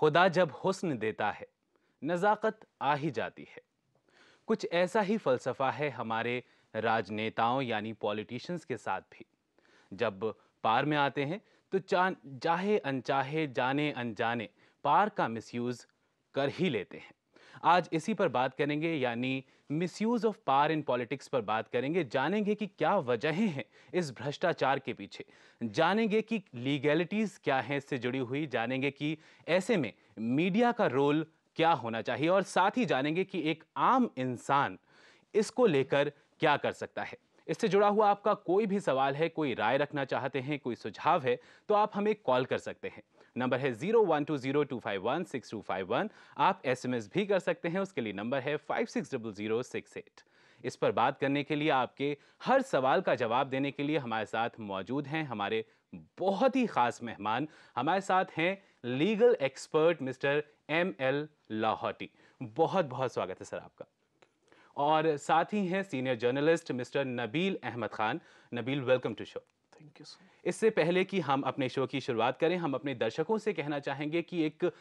खुदा जब हुस्न देता है, नज़ाकत आ ही जाती है। कुछ ऐसा ही फलसफा है हमारे राजनेताओं यानी पॉलिटिशियंस के साथ भी। जब पार में आते हैं तो चाहे अनचाहे जाने अनजाने पार का मिसयूज कर ही लेते हैं। आज इसी पर बात करेंगे, यानी misuse of power in politics पर बात करेंगे। जानेंगे कि क्या वजहें हैं इस भ्रष्टाचार के पीछे, जानेंगे कि लीगैलिटीज क्या हैं इससे जुड़ी हुई, जानेंगे कि ऐसे में मीडिया का रोल क्या होना चाहिए, और साथ ही जानेंगे कि एक आम इंसान इसको लेकर क्या कर सकता है। इससे जुड़ा हुआ आपका कोई भी सवाल है, कोई राय रखना चाहते हैं, कोई सुझाव है, तो आप हमें कॉल कर सकते हैं। नंबर है 0120251621। आप एसएमएस भी कर सकते हैं, उसके लिए नंबर है 560068। इस पर बात करने के लिए, आपके हर सवाल का जवाब देने के लिए हमारे साथ मौजूद हैं हमारे बहुत ही खास मेहमान। हमारे साथ हैं legal expert mister ML Lahoti. बहुत बहुत स्वागत है सर आपका। और साथ ही हैं senior journalist mister Nabeel Ahmed Khan. Nabeel, welcome to show. Thank you sir. इससे पहले कि हम अपने शो की शुरुआत करें, हम अपने दर्शकों से कहना चाहेंगे कि एक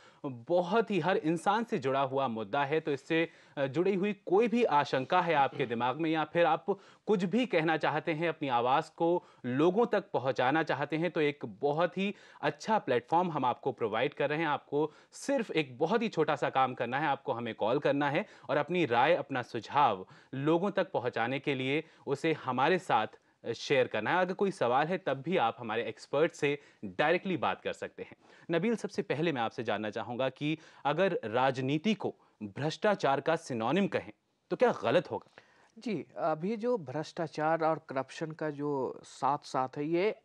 बहुत ही हर इंसान से जुड़ा हुआ मुद्दा है, तो इससे जुड़ी हुई कोई भी आशंका है आपके दिमाग में, या फिर आप कुछ भी कहना चाहते हैं, अपनी आवाज़ को लोगों तक पहुंचाना चाहते हैं, तो एक बहुत ही अच्छा प्लेटफॉर्म हम आपको प्रोवाइड कर रहे हैं। आपको सिर्फ एक बहुत ही छोटा सा काम करना है, आपको हमें कॉल करना है और अपनी राय, अपना सुझाव लोगों तक पहुंचाने के लिए उसे हमारे साथ शेयर करना है। अगर कोई सवाल है तब भी आप हमारे एक्सपर्ट से डायरेक्टली बात कर सकते हैं। नबील, सबसे पहले मैं आपसे जानना चाहूंगा कि अगर राजनीति को भ्रष्टाचार का सिनोनिम कहें तो क्या गलत होगा? जी, अभी जो भ्रष्टाचार और करप्शन का जो साथ साथ है, ये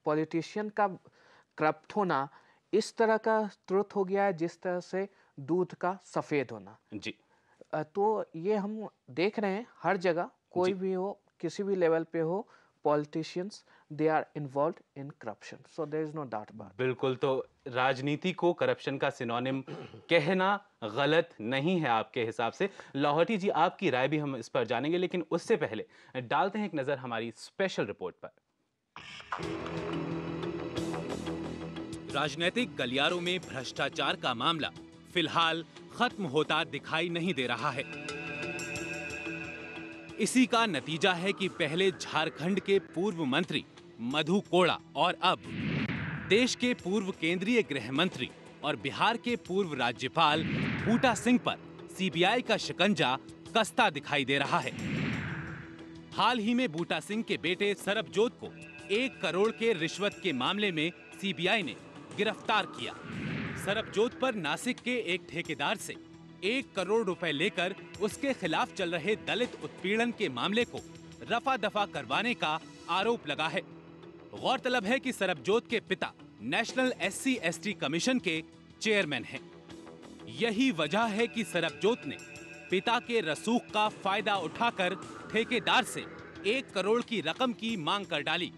पॉलिटिशियन का करप्ट होना इस तरह का तुरंत हो गया है जिस तरह से दूध का सफ़ेद होना। जी तो ये हम देख रहे हैं हर जगह, कोई जी भी हो, किसी भी लेवल पे हो, politicians they are involved in corruption, so there is no doubt about. बिल्कुल। तो राजनीति को करप्शन का सिनोनिम कहना गलत नहीं है आपके हिसाब से। लाहौटी जी, आपकी राय भी हम इस पर जानेंगे, लेकिन उससे पहले डालते हैं एक नजर हमारी स्पेशल रिपोर्ट पर। राजनीतिक गलियारों में भ्रष्टाचार का मामला फिलहाल खत्म होता दिखाई नहीं दे रहा है। इसी का नतीजा है कि पहले झारखंड के पूर्व मंत्री मधु कोड़ा और अब देश के पूर्व केंद्रीय गृह मंत्री और बिहार के पूर्व राज्यपाल बूटा सिंह पर सीबीआई का शिकंजा कसता दिखाई दे रहा है। हाल ही में बूटा सिंह के बेटे सरबजोत को 1 करोड़ के रिश्वत के मामले में सीबीआई ने गिरफ्तार किया। सरबजोत पर नासिक के एक ठेकेदार से 1 करोड़ रुपए लेकर उसके खिलाफ चल रहे दलित उत्पीड़न के मामले को रफा दफा करवाने का आरोप लगा है। गौरतलब है कि सरबजोत के पिता नेशनल SC/ST कमीशन के चेयरमैन हैं। यही वजह है कि सरबजोत ने पिता के रसूख का फायदा उठाकर ठेकेदार से 1 करोड़ की रकम की मांग कर डाली।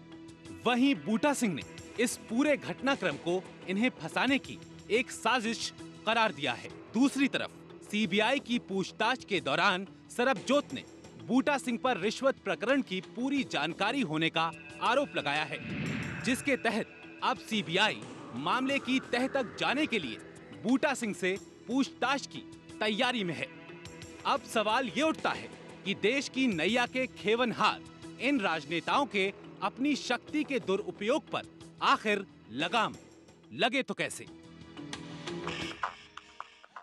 वहीं बूटा सिंह ने इस पूरे घटनाक्रम को इन्हें फंसाने की एक साजिश करार दिया है। दूसरी तरफ सीबीआई की पूछताछ के दौरान सरबजोत ने बूटा सिंह पर रिश्वत प्रकरण की पूरी जानकारी होने का आरोप लगाया है, जिसके तहत अब सीबीआई मामले की तह तक जाने के लिए बूटा सिंह से पूछताछ की तैयारी में है। अब सवाल ये उठता है कि देश की नैया के खेवनहार इन राजनेताओं के अपनी शक्ति के दुरुपयोग पर आखिर लगाम लगे तो कैसे?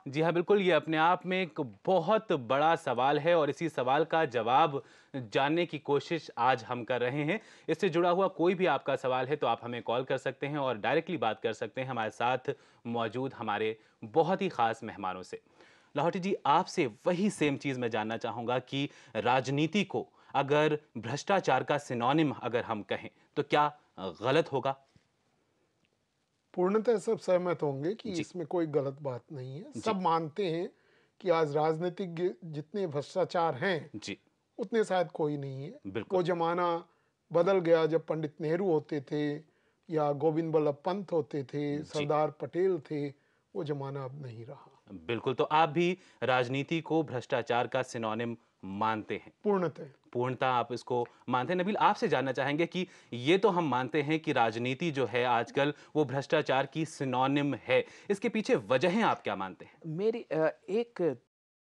जी हाँ, बिल्कुल, ये अपने आप में एक बहुत बड़ा सवाल है और इसी सवाल का जवाब जानने की कोशिश आज हम कर रहे हैं। इससे जुड़ा हुआ कोई भी आपका सवाल है तो आप हमें कॉल कर सकते हैं और डायरेक्टली बात कर सकते हैं हमारे साथ मौजूद हमारे बहुत ही खास मेहमानों से। लाहौटी जी, आपसे वही सेम चीज़ मैं जानना चाहूँगा कि राजनीति को अगर भ्रष्टाचार का सिनोनिम अगर हम कहें तो क्या गलत होगा? पूर्णतः सब सहमत होंगे कि जी इसमें कोई गलत बात नहीं है। जी सब मानते हैं कि आज राजनीतिज्ञ जितने भ्रष्टाचार हैं जी उतने शायद कोई नहीं है। बिल्कुल। वो जमाना बदल गया जब पंडित नेहरू होते थे या गोविंद बल्लभ पंत होते थे, जी सरदार पटेल थे। वो जमाना अब नहीं रहा। बिल्कुल, तो आप भी राजनीति को भ्रष्टाचार का सिनोनिम मानते हैं। पूर्णतः। पूर्णतः आप इसको मानते हैं। नबील, आपसे जानना चाहेंगे कि ये तो हम मानते हैं कि राजनीति जो है आजकल वो भ्रष्टाचार की सिनोनिम है। इसके पीछे वजहें आप क्या मानते हैं? मेरी एक